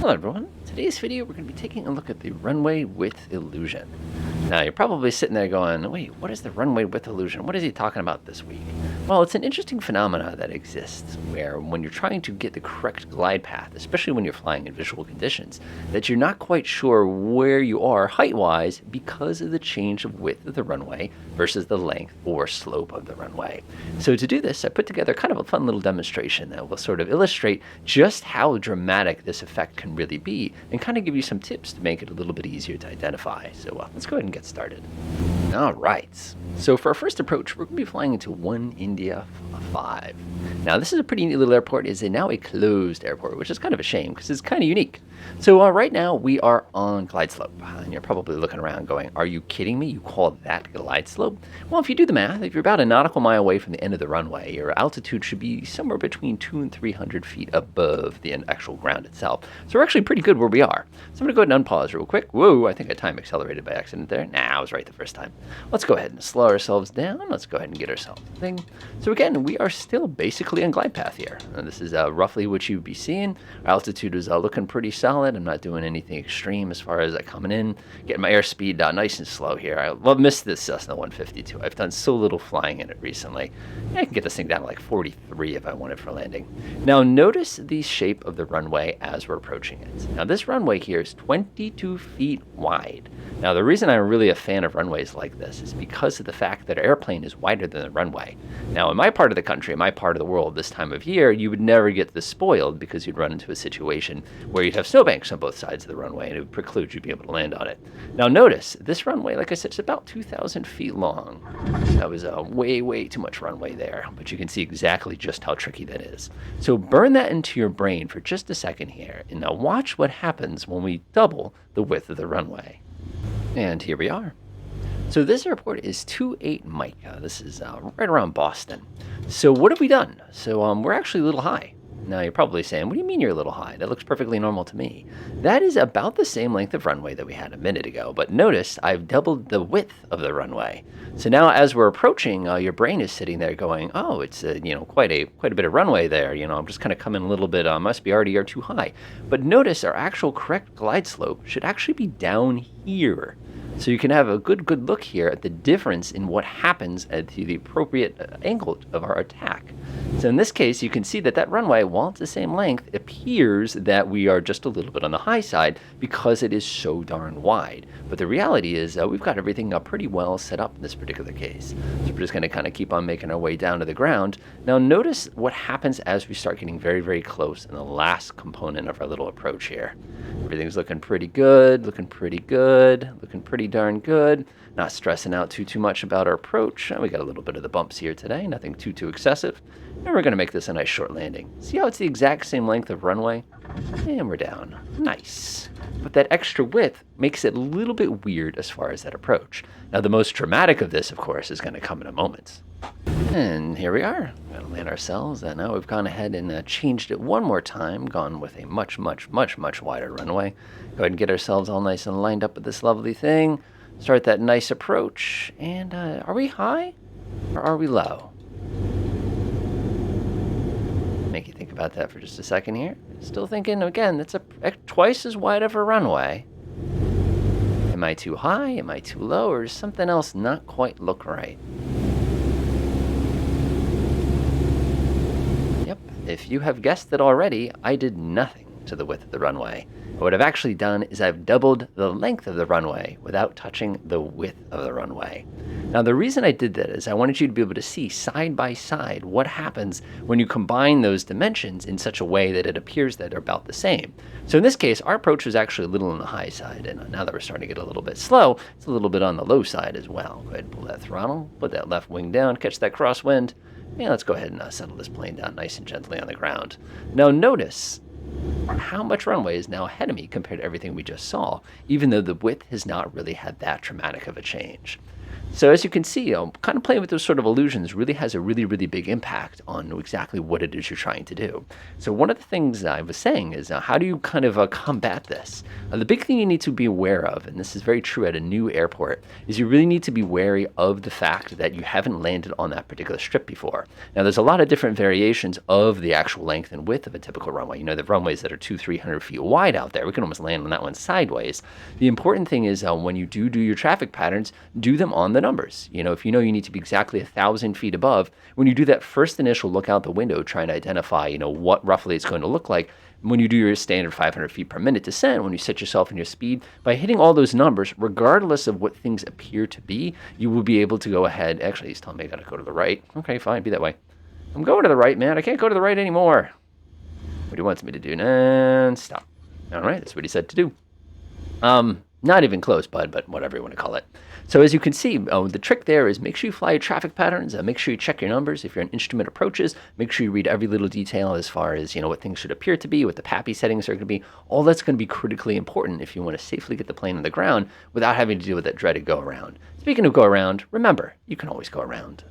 Hello everyone. Today's video we're going to be taking a look at the runway width illusion. Now you're probably sitting there going, wait, what is the runway width illusion? What is he talking about this week? Well, it's an interesting phenomena that exists where when you're trying to get the correct glide path, especially when you're flying in visual conditions, that you're not quite sure where you are height-wise because of the change of width of the runway versus the length or slope of the runway. So to do this, I put together kind of a fun little demonstration that will sort of illustrate just how dramatic this effect can really be and kind of give you some tips to make it a little bit easier to identify. So let's go ahead and get started. All right. So for our first approach, we're going to be flying into 1 India 5. Now, this is a pretty neat little airport. It's now a closed airport, which is kind of a shame because it's kind of unique. So right now we are on glide slope, and you're probably looking around going, are you kidding me? You call that glide slope? Well, if you do the math, if you're about a nautical mile away from the end of the runway, your altitude should be somewhere between 200 and 300 feet above the actual ground itself. So we're actually pretty good where we are. So I'm going to go ahead and unpause real quick. Whoa, I think I time accelerated by accident there. Nah, I was right the first time. Let's go ahead and slow ourselves down. Let's go ahead and get ourselves a thing. So again, we are still basically on glide path here. And this is roughly what you'd be seeing. Our altitude is looking pretty solid. I'm not doing anything extreme as far as coming in, getting my airspeed nice and slow here. I miss this Cessna 152. I've done so little flying in it recently. I can get this thing down to like 43 if I wanted for landing. Now notice the shape of the runway as we're approaching it. Now this runway here is 22 feet wide. Now the reason I'm really a fan of runways like this is because of the fact that our airplane is wider than the runway. Now in my part of the country, in my part of the world this time of year, you would never get this spoiled because you'd run into a situation where you'd have snowbanks on both sides of the runway and it would preclude you being able to land on it. Now notice, this runway, like I said, is about 2,000 feet long. That was way too much runway there, but you can see exactly just how tricky that is. So burn that into your brain for just a second here, and now watch what happens when we double the width of the runway. And here we are. So this airport is 28 Micah. This is right around Boston. So what have we done? So we're actually a little high. Now you're probably saying, what do you mean you're a little high? That looks perfectly normal to me. That is about the same length of runway that we had a minute ago, but notice I've doubled the width of the runway. So now as we're approaching, your brain is sitting there going, oh, it's quite a bit of runway there. I'm just kind of coming a little bit, must be already too high. But notice our actual correct glide slope should actually be down here. So you can have a good look here at the difference in what happens at the appropriate angle of our attack. So in this case, you can see that runway, while it's the same length, appears that we are just a little bit on the high side because it is so darn wide. But the reality is we've got everything pretty well set up in this particular case. So we're just going to kind of keep on making our way down to the ground. Now notice what happens as we start getting very close in the last component of our little approach here. Everything's looking pretty good, looking pretty darn good. Not stressing out too much about our approach. We got a little bit of the bumps here today, nothing too excessive. And we're going to make this a nice short landing. See how it's the exact same length of runway? And we're down. Nice. But that extra width makes it a little bit weird as far as that approach. Now the most dramatic of this, of course, is going to come in a moment. And here we are. We're going to land ourselves. And now we've gone ahead and changed it one more time, gone with a much wider runway. Go ahead and get ourselves all nice and lined up with this lovely thing. Start that nice approach. And are we high or are we low? Make you think about that for just a second here. Still thinking, again, that's twice as wide of a runway. Am I too high? Am I too low? Or does something else not quite look right? Yep, if you have guessed it already, I did nothing to the width of the runway. What I've actually done is I've doubled the length of the runway without touching the width of the runway. Now the reason I did that is I wanted you to be able to see side by side what happens when you combine those dimensions in such a way that it appears that they're about the same. So in this case, our approach was actually a little on the high side, and now that we're starting to get a little bit slow, it's a little bit on the low side as well. Go ahead and pull that throttle, put that left wing down, catch that crosswind, and let's go ahead and settle this plane down nice and gently on the ground. Now notice how much runway is now ahead of me compared to everything we just saw, even though the width has not really had that dramatic of a change. So as you can see, kind of playing with those sort of illusions really has a really big impact on exactly what it is you're trying to do. So one of the things I was saying is how do you kind of combat this? The big thing you need to be aware of, and this is very true at a new airport, is you really need to be wary of the fact that you haven't landed on that particular strip before. Now there's a lot of different variations of the actual length and width of a typical runway. The runways that are 200-300 feet wide out there. We can almost land on that one sideways. The important thing is when you do your traffic patterns, do them on the numbers. If you know you need to be exactly 1,000 feet above, when you do that first initial look out the window trying to identify, what roughly it's going to look like, when you do your standard 500 feet per minute descent, when you set yourself in your speed, by hitting all those numbers, regardless of what things appear to be, you will be able to go ahead. Actually, he's telling me I got to go to the right. Okay, fine, be that way. I'm going to the right, man. I can't go to the right anymore. What he wants me to do? Non-stop. All right, that's what he said to do. Not even close, bud, but whatever you want to call it. So as you can see, the trick there is make sure you fly your traffic patterns. Make sure you check your numbers. If you're an instrument approaches, make sure you read every little detail as far as, what things should appear to be, what the PAPI settings are going to be. All that's going to be critically important if you want to safely get the plane on the ground without having to deal with that dreaded go-around. Speaking of go-around, remember, you can always go around.